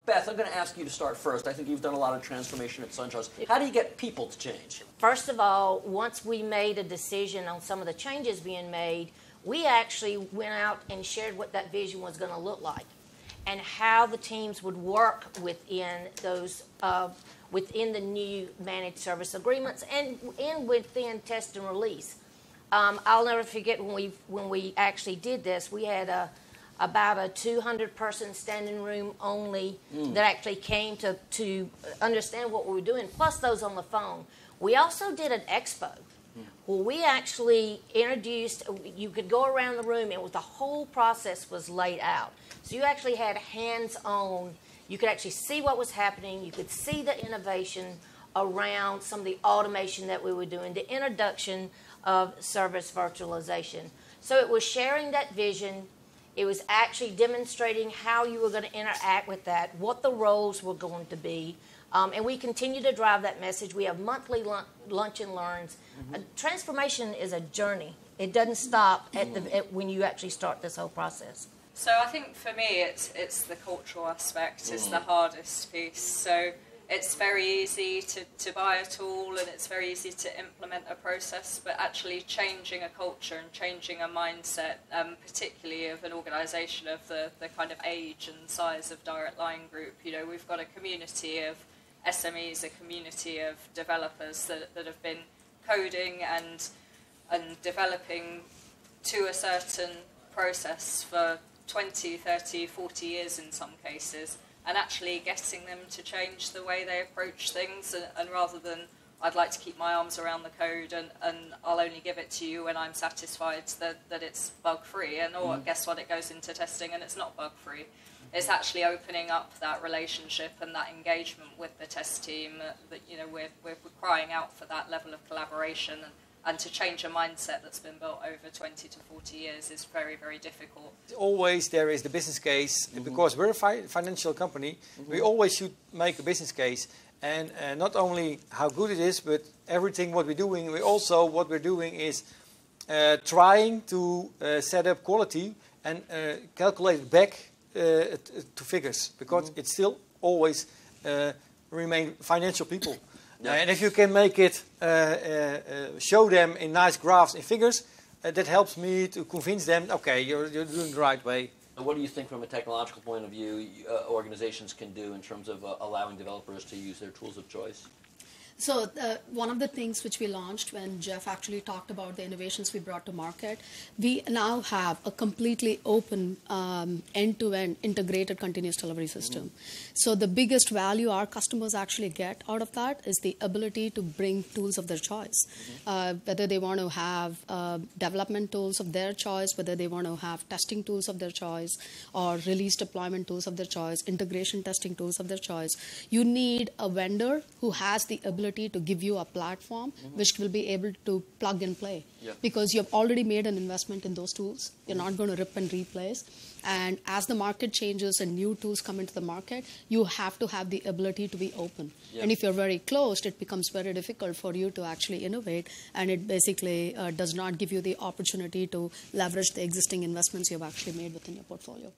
Beth, I'm going to ask you to start first. I think you've done a lot of transformation at SunTrust. How do you get people to change? First of all, once we made a decision on some of the changes being made, we actually went out and shared what that vision was going to look like and how the teams would work within those, within the new managed service agreements and within test and release. I'll never forget when we actually did this, we had about a 200-person standing room only that actually came to understand what we were doing, plus those on the phone. We also did an expo where we actually introduced, you could go around the room and the whole process was laid out. So you actually had hands-on, you could actually see what was happening, you could see the innovation around some of the automation that we were doing, the introduction of service virtualization. So it was sharing that vision. It was actually demonstrating how you were going to interact with that, what the roles were going to be. And we continue to drive that message. We have monthly lunch and learns. Transformation is a journey. It doesn't stop when you actually start this whole process. So I think for me it's the cultural aspect is the hardest piece. So it's very easy to buy a tool and it's very easy to implement a process, but actually changing a culture and changing a mindset, particularly of an organisation of the kind of age and size of Direct Line Group. You know, we've got a community of SMEs, a community of developers that have been coding and developing to a certain process for 20, 30, 40 years in some cases, and actually getting them to change the way they approach things, and rather than, I'd like to keep my arms around the code and I'll only give it to you when I'm satisfied that it's bug-free, and guess what, it goes into testing and it's not bug-free. It's actually opening up that relationship and that engagement with the test team that you know, we're crying out for that level of collaboration, and to change a mindset that's been built over 20 to 40 years is very, very difficult. Always there is the business case, because we're a financial company, we always should make a business case. And not only how good it is, but everything what we're doing, what we're doing is trying to set up quality and calculate back to figures, because it's still always remain financial people. And if you can make it, show them in nice graphs and figures, that helps me to convince them, okay, you're doing the right way. What do you think from a technological point of view organizations can do in terms of allowing developers to use their tools of choice? So one of the things which we launched when Jeff actually talked about the innovations we brought to market, we now have a completely open end-to-end integrated continuous delivery system. So the biggest value our customers actually get out of that is the ability to bring tools of their choice. Whether they want to have development tools of their choice, whether they want to have testing tools of their choice, or release deployment tools of their choice, integration testing tools of their choice. You need a vendor who has the ability to give you a platform which will be able to plug and play, because you've already made an investment in those tools. You're not going to rip and replace. And as the market changes and new tools come into the market, you have to have the ability to be open. And if you're very closed, it becomes very difficult for you to actually innovate, and it basically does not give you the opportunity to leverage the existing investments you've actually made within your portfolio.